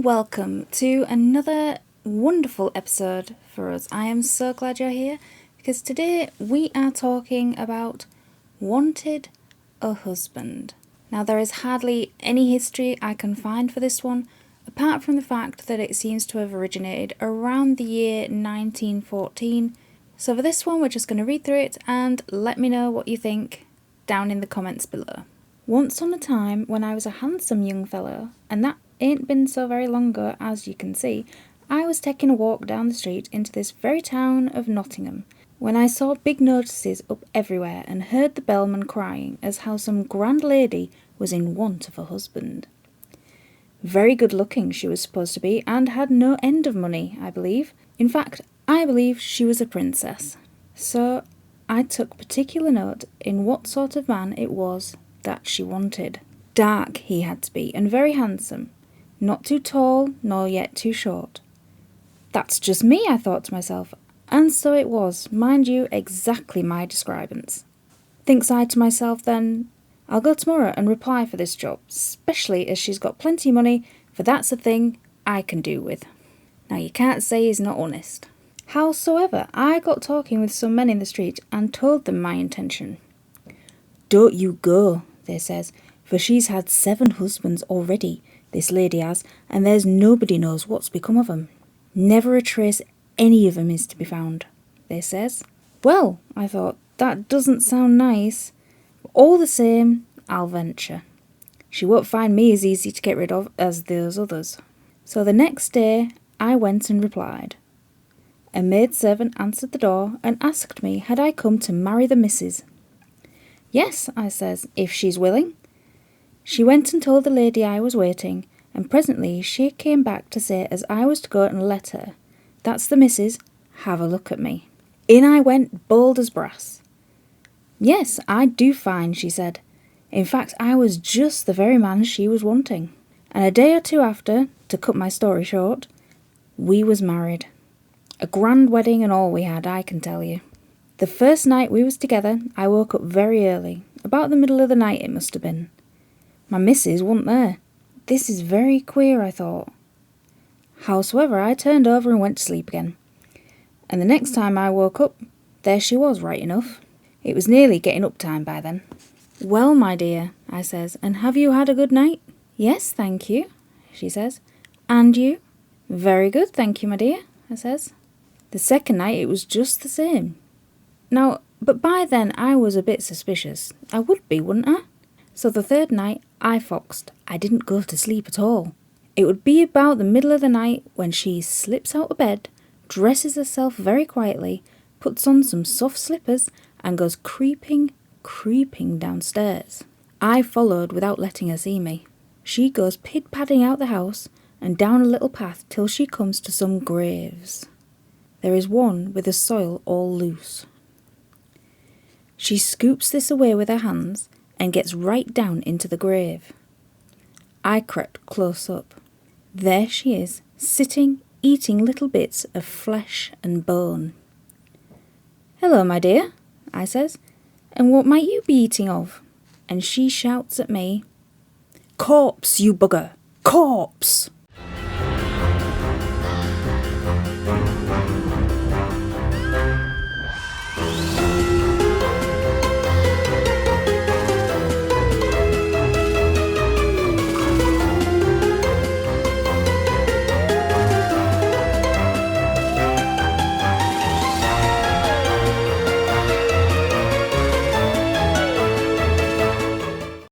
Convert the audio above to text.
welcome to another wonderful episode for us. I am so glad you're here because today we are talking about wanted a husband. Now, there is hardly any history I can find for this one, apart from the fact that it seems to have originated around the year 1914. So for this one, we're just going to read through it and let me know what you think down in the comments below. Once on a time, when I was a handsome young fellow, and that ain't been so very long ago as you can see, I was taking a walk down the street into this very town of Nottingham, when I saw big notices up everywhere and heard the bellman crying as how some grand lady was in want of a husband. Very good looking she was supposed to be, and had no end of money, I believe. In fact, I believe she was a princess. So I took particular note in what sort of man it was that she wanted. Dark he had to be, and very handsome, not too tall nor yet too short. That's just me, I thought to myself, and so it was, mind you, exactly my describance. Thinks I to myself then, I'll go tomorrow and reply for this job, especially as she's got plenty of money, for that's a thing I can do with. Now you can't say he's not honest. Howsoever, I got talking with some men in the street and told them my intention. Don't you go, they says, for she's had 7 husbands already, this lady has, and there's nobody knows what's become of 'em. Never a trace any of 'em is to be found, they says. Well, I thought, that doesn't sound nice. All the same, I'll venture. She won't find me as easy to get rid of as those others. So the next day, I went and replied. A maidservant answered the door and asked me had I come to marry the missus. Yes, I says, if she's willing. She went and told the lady I was waiting, and presently she came back to say as I was to go and let her, that's the missus, have a look at me. In I went bold as brass. Yes, I do find, she said. In fact, I was just the very man she was wanting. And a day or two after, to cut my story short, we was married. A grand wedding and all we had, I can tell you. The first night we was together, I woke up very early. About the middle of the night it must have been. My missus wasn't there. This is very queer, I thought. Howsoever, I turned over and went to sleep again. And the next time I woke up, there she was, right enough. It was nearly getting up time by then. Well, my dear, I says, and have you had a good night? Yes, thank you, she says. And you? Very good, thank you, my dear, I says. The second night it was just the same. Now, but by then I was a bit suspicious. I would be, wouldn't I? So the third night I foxed. I didn't go to sleep at all. It would be about the middle of the night when she slips out of bed, dresses herself very quietly, puts on some soft slippers, and goes creeping downstairs. I followed without letting her see me. She goes pid-padding out the house and down a little path till she comes to some graves. There is one with the soil all loose. She scoops this away with her hands and gets right down into the grave. I crept close up. There she is, sitting, eating little bits of flesh and bone. Hello, my dear, I says, and what might you be eating of? And she shouts at me, Corpse, you bugger, corpse!